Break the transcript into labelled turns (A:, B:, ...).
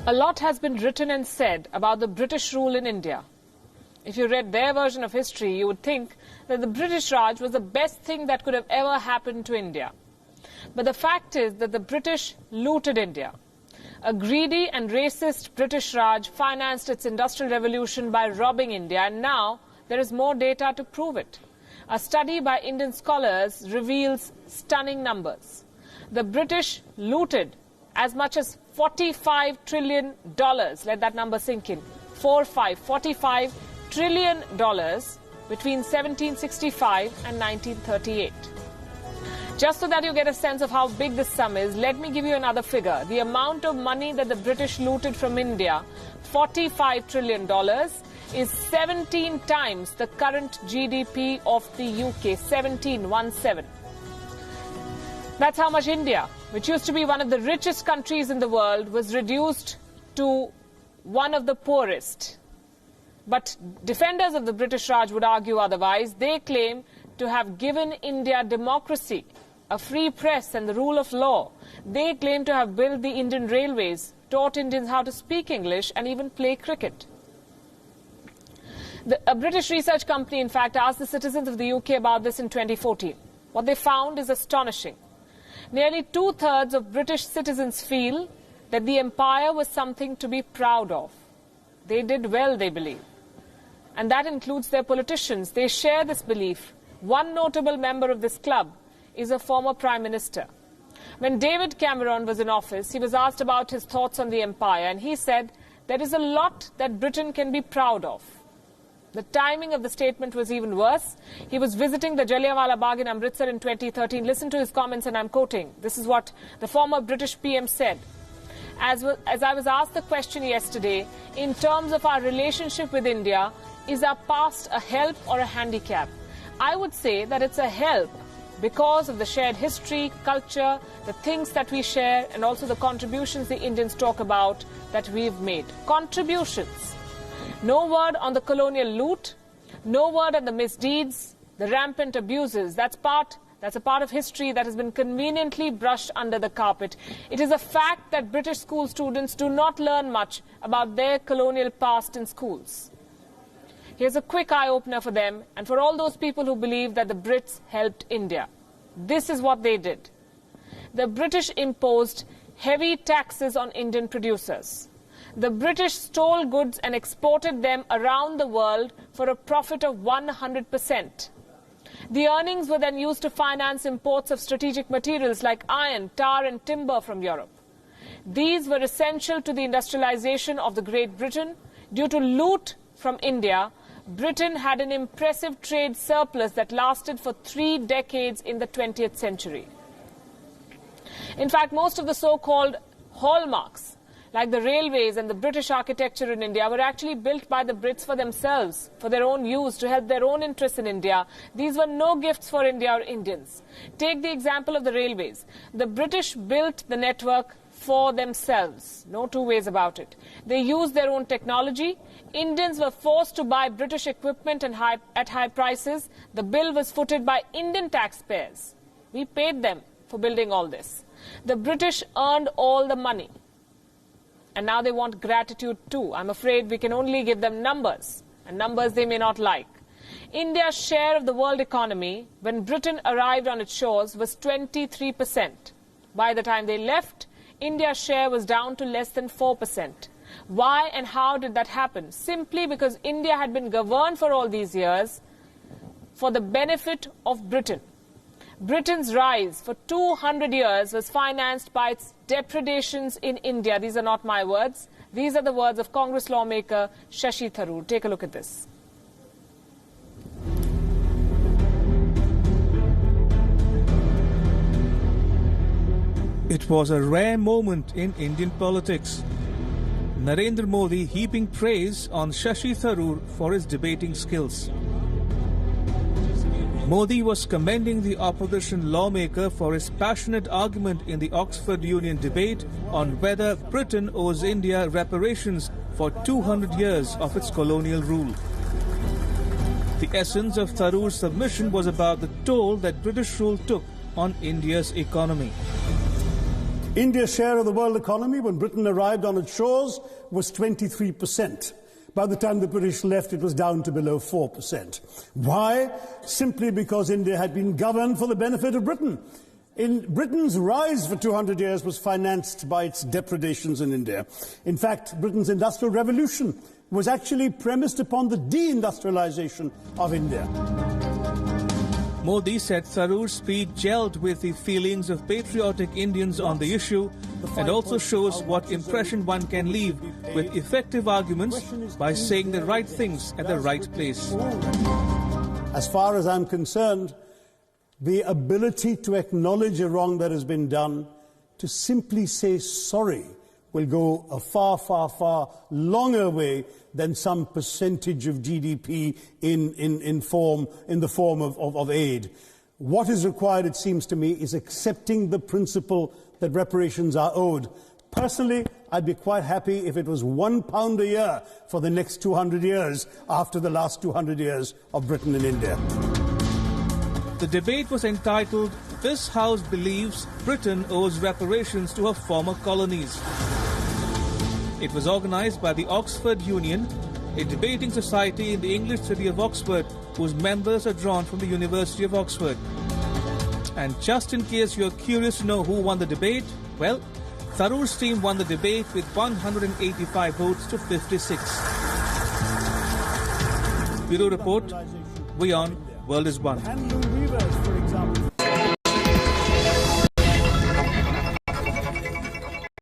A: A lot has been written and said about the British rule in India. If you read their version of history, you would think that the British Raj was the best thing that could have ever happened to India. But the fact is that the British looted India. A greedy and racist British Raj financed its industrial revolution by robbing India, and now there is more data to prove it. A study by Indian scholars reveals stunning numbers. The British looted as much as $45 trillion. Let that number sink in. 45 trillion dollars between 1765 and 1938. Just so that you get a sense of how big this sum is, let me give you another figure. The amount of money that the British looted from India, $45 trillion, is 17 times the current GDP of the UK. 17. That's how much India, which used to be one of the richest countries in the world, was reduced to one of the poorest. But defenders of the British Raj would argue otherwise. They claim to have given India democracy, a free press and the rule of law. They claim to have built the Indian railways, taught Indians how to speak English and even play cricket. A British research company, in fact, asked the citizens of the UK about this in 2014. What they found is astonishing. Nearly two-thirds of British citizens feel that the empire was something to be proud of. They did well, they believe. And that includes their politicians. They share this belief. One notable member of this club is a former Prime Minister. When David Cameron was in office, he was asked about his thoughts on the empire, and he said, there is a lot that Britain can be proud of. The timing of the statement was even worse. He was visiting the Jallianwala Bagh in Amritsar in 2013. Listen to his comments, and I'm quoting. This is what the former British PM said. As I was asked the question yesterday, in terms of our relationship with India, is our past a help or a handicap? I would say that it's a help because of the shared history, culture, the things that we share, and also the contributions the Indians talk about that we've made. Contributions. No word on the colonial loot, no word on the misdeeds, the rampant abuses. That's a part of history that has been conveniently brushed under the carpet. It is a fact that British school students do not learn much about their colonial past in schools. Here's a quick eye-opener for them and for all those people who believe that the Brits helped India. This is what they did. The British imposed heavy taxes on Indian producers. The British stole goods and exported them around the world for a profit of 100%. The earnings were then used to finance imports of strategic materials like iron, tar and timber from Europe. These were essential to the industrialization of the Great Britain. Due to loot from India, Britain had an impressive trade surplus that lasted for 3 decades in the 20th century. In fact, most of the so-called hallmarks, like the railways and the British architecture in India, were actually built by the Brits for themselves, for their own use, to help their own interests in India. These were no gifts for India or Indians. Take the example of the railways. The British built the network for themselves. No two ways about it. They used their own technology. Indians were forced to buy British equipment at high prices. The bill was footed by Indian taxpayers. We paid them for building all this. The British earned all the money. And now they want gratitude too. I'm afraid we can only give them numbers, and numbers they may not like. India's share of the world economy, when Britain arrived on its shores, was 23%. By the time they left, India's share was down to less than 4%. Why and how did that happen? Simply because India had been governed for all these years for the benefit of Britain. Britain's rise for 200 years was financed by its depredations in India. These are not my words. These are the words of Congress lawmaker Shashi Tharoor. Take a look at this.
B: It was a rare moment in Indian politics. Narendra Modi heaping praise on Shashi Tharoor for his debating skills. Modi was commending the opposition lawmaker for his passionate argument in the Oxford Union debate on whether Britain owes India reparations for 200 years of its colonial rule. The essence of Tharoor's submission was about the toll that British rule took on India's economy.
C: India's share of the world economy when Britain arrived on its shores was 23%. By the time the British left, it was down to below 4%. Why? Simply because India had been governed for the benefit of Britain. Britain's rise for 200 years was financed by its depredations in India. In fact, Britain's industrial revolution was actually premised upon the deindustrialization of India.
B: Modi said Tharoor's speech gelled with the feelings of patriotic Indians on the issue and also shows what impression one can leave with effective arguments by saying the right things at the right place.
C: As far as I'm concerned, the ability to acknowledge a wrong that has been done, to simply say sorry, will go a far, far, far longer way than some percentage of GDP in the form of aid. What is required, it seems to me, is accepting the principle that reparations are owed. Personally, I'd be quite happy if it was £1 a year for the next 200 years after the last 200 years of Britain and India.
B: The debate was entitled, "This House Believes Britain Owes Reparations to Her Former Colonies." It was organized by the Oxford Union, a debating society in the English city of Oxford, whose members are drawn from the University of Oxford. And just in case you're curious to know who won the debate, well, Tharoor's team won the debate with 185 votes to 56. Bureau Report, WION, World is One.
C: Handloom weavers, for example.